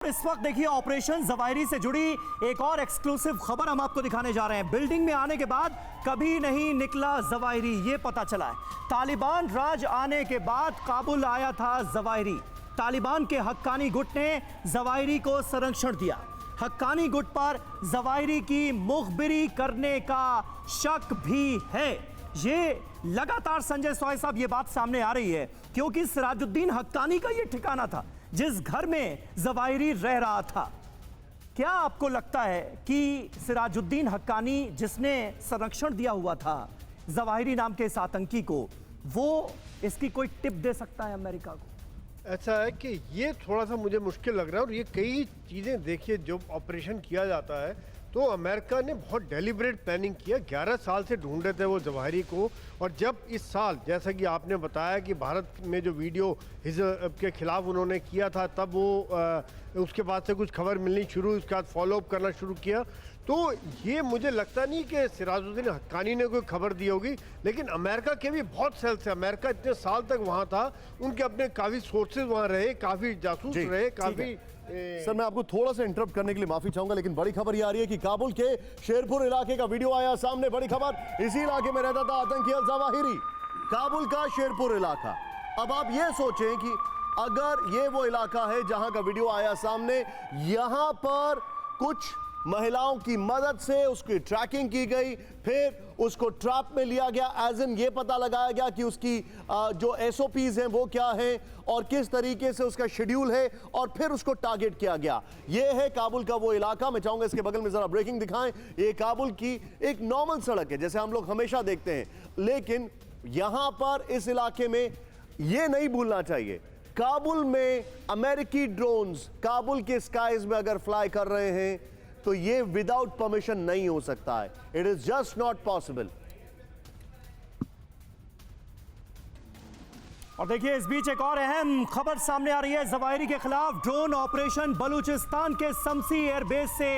इस वक्त देखिए ऑपरेशन ज़वाहिरी से जुड़ी एक और एक्सक्लूसिव खबर हम आपको दिखाने जा रहे हैं। बिल्डिंग में आने के बाद कभी नहीं निकला ज़वाहिरी, ये पता चला है। तालिबान राज आने के बाद काबुल आया था ज़वाहिरी। तालिबान के हक्कानी गुट ने ज़वाहिरी को संरक्षण दिया। हक्कानी गुट पर ज़वाहिरी की मुखबिरी करने का शक भी है। ये लगातार संजय सॉय साहब ये बात सामने आ रही है क्योंकि सिराजुद्दीन हक्कानी का ये ठिकाना था जिस घर में ज़वाहिरी रह रहा था। क्या आपको लगता है कि सिराजुद्दीन हक्कानी जिसने संरक्षण दिया हुआ था ज़वाहिरी नाम के इस आतंकी को, वो इसकी कोई टिप दे सकता है अमेरिका को? ऐसा है कि ये थोड़ा सा मुझे मुश्किल लग रहा है और ये कई चीज़ें देखिए जो ऑपरेशन किया जाता है तो अमेरिका ने बहुत डेलिब्रेट प्लानिंग किया। 11 साल से ढूंढ रहे थे वो ज़वाहिरी को, और जब इस साल जैसा कि आपने बताया कि भारत में जो वीडियो हिजब के खिलाफ उन्होंने किया था तब वो उसके बाद से कुछ खबर मिलनी शुरू, उसके बाद फॉलोअप करना शुरू किया। तो ये मुझे लगता नहीं कि सिराजुद्दीन हक्कानी ने कोई खबर दी होगी, लेकिन अमेरिका के भी बहुत सेल्स है। अमेरिका इतने साल तक वहाँ था, उनके अपने काफ़ी सोर्सेज वहाँ रहे, काफ़ी जासूस रहे, काफ़ी। सर मैं आपको थोड़ा सा इंटरप्ट करने के लिए माफी चाहूंगा, लेकिन बड़ी खबर ये आ रही है कि काबुल के शेरपुर इलाके का वीडियो आया सामने। बड़ी खबर, इसी इलाके में रहता था आतंकी अल ज़वाहिरी, काबुल का शेरपुर इलाका। अब आप ये सोचें कि अगर ये वो इलाका है जहां का वीडियो आया सामने, यहां पर कुछ महिलाओं की मदद से उसकी ट्रैकिंग की गई, फिर उसको ट्रैप में लिया गया, एज इन ये पता लगाया गया कि उसकी जो एसओपीज हैं वो क्या हैं और किस तरीके से उसका शेड्यूल है, और फिर उसको टारगेट किया गया। ये है काबुल का वो इलाका। मैं चाहूंगा इसके बगल में जरा ब्रेकिंग दिखाएं। ये काबुल की एक नॉर्मल सड़क है जैसे हम लोग हमेशा देखते हैं, लेकिन यहां पर इस इलाके में ये नहीं भूलना चाहिए, काबुल में अमेरिकी ड्रोन्स काबुल के स्काइज में अगर फ्लाई कर रहे हैं तो ये विदाउट परमिशन नहीं हो सकता है। It is just not possible. और देखिए इस बीच एक और अहम खबर सामने आ रही है। ज़वाहिरी के खिलाफ ड्रोन ऑपरेशन बलूचिस्तान के शम्सी एयरबेस से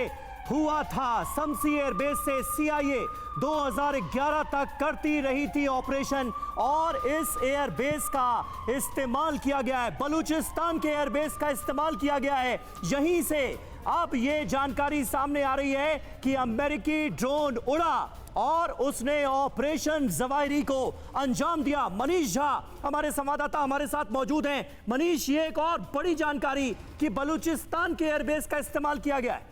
हुआ था। शम्सी एयरबेस से CIA 2011 तक करती रही थी ऑपरेशन, और इस एयरबेस का इस्तेमाल किया गया है, बलूचिस्तान के एयरबेस का इस्तेमाल किया गया है। यहीं से अब ये जानकारी सामने आ रही है कि अमेरिकी ड्रोन उड़ा और उसने ऑपरेशन ज़वाहिरी को अंजाम दिया। मनीष झा हमारे संवाददाता हमारे साथ मौजूद हैं। मनीष, ये एक और बड़ी जानकारी कि बलूचिस्तान के एयरबेस का इस्तेमाल किया गया है।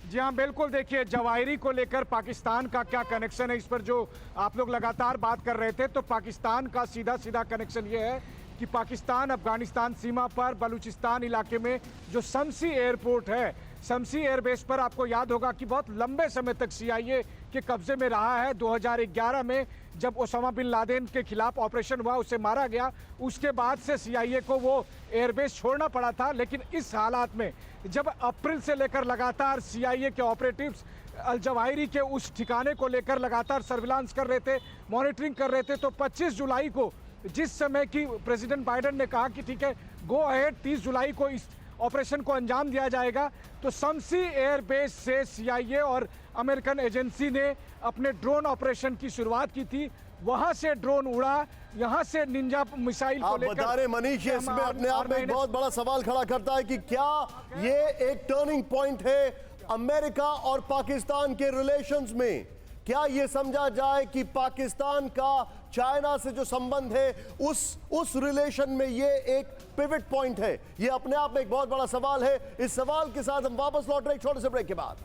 जी हाँ, बिल्कुल। देखिए, ज़वाहिरी को लेकर पाकिस्तान का क्या कनेक्शन है, इस पर जो आप लोग लगातार बात कर रहे थे, तो पाकिस्तान का सीधा सीधा कनेक्शन ये है कि पाकिस्तान अफगानिस्तान सीमा पर बलूचिस्तान इलाके में जो शम्सी एयरपोर्ट है, शम्सी एयरबेस पर आपको याद होगा कि बहुत लंबे समय तक CIA के कब्जे में रहा है। 2011 में जब ओसामा बिन लादेन के खिलाफ ऑपरेशन हुआ, उसे मारा गया, उसके बाद से CIA को वो एयरबेस छोड़ना पड़ा था। लेकिन इस हालात में जब अप्रैल से लेकर लगातार CIA के ऑपरेटिव्स अल ज़वाहिरी के उस ठिकाने को लेकर लगातार सर्विलांस कर रहे थे, मॉनिटरिंग कर रहे थे, तो 25 जुलाई को जिस समय की प्रेसिडेंट बाइडेन ने कहा कि ठीक है गो अहेड, 30 जुलाई को इस ऑपरेशन को अंजाम दिया जाएगा, तो शम्सी एयरबेस से CIA और अमेरिकन एजेंसी ने अपने ड्रोन ऑपरेशन की शुरुआत की थी। वहां से ड्रोन उड़ा, यहां से निंजा मिसाइल को लेकर। बता रहे मनीष, इसमें अपने आप में एक बहुत बड़ा सवाल खड़ा करता है कि क्या ये एक टर्निंग पॉइंट है अमेरिका और पाकिस्तान के रिलेशंस में? क्या ये समझा जाए कि पाकिस्तान का चाइना से जो संबंध है उस रिलेशन में ये एक पिवट पॉइंट है? ये अपने आप में एक बहुत बड़ा सवाल है। इस सवाल के साथ हम वापस लौट रहे एक छोटे से ब्रेक के बाद।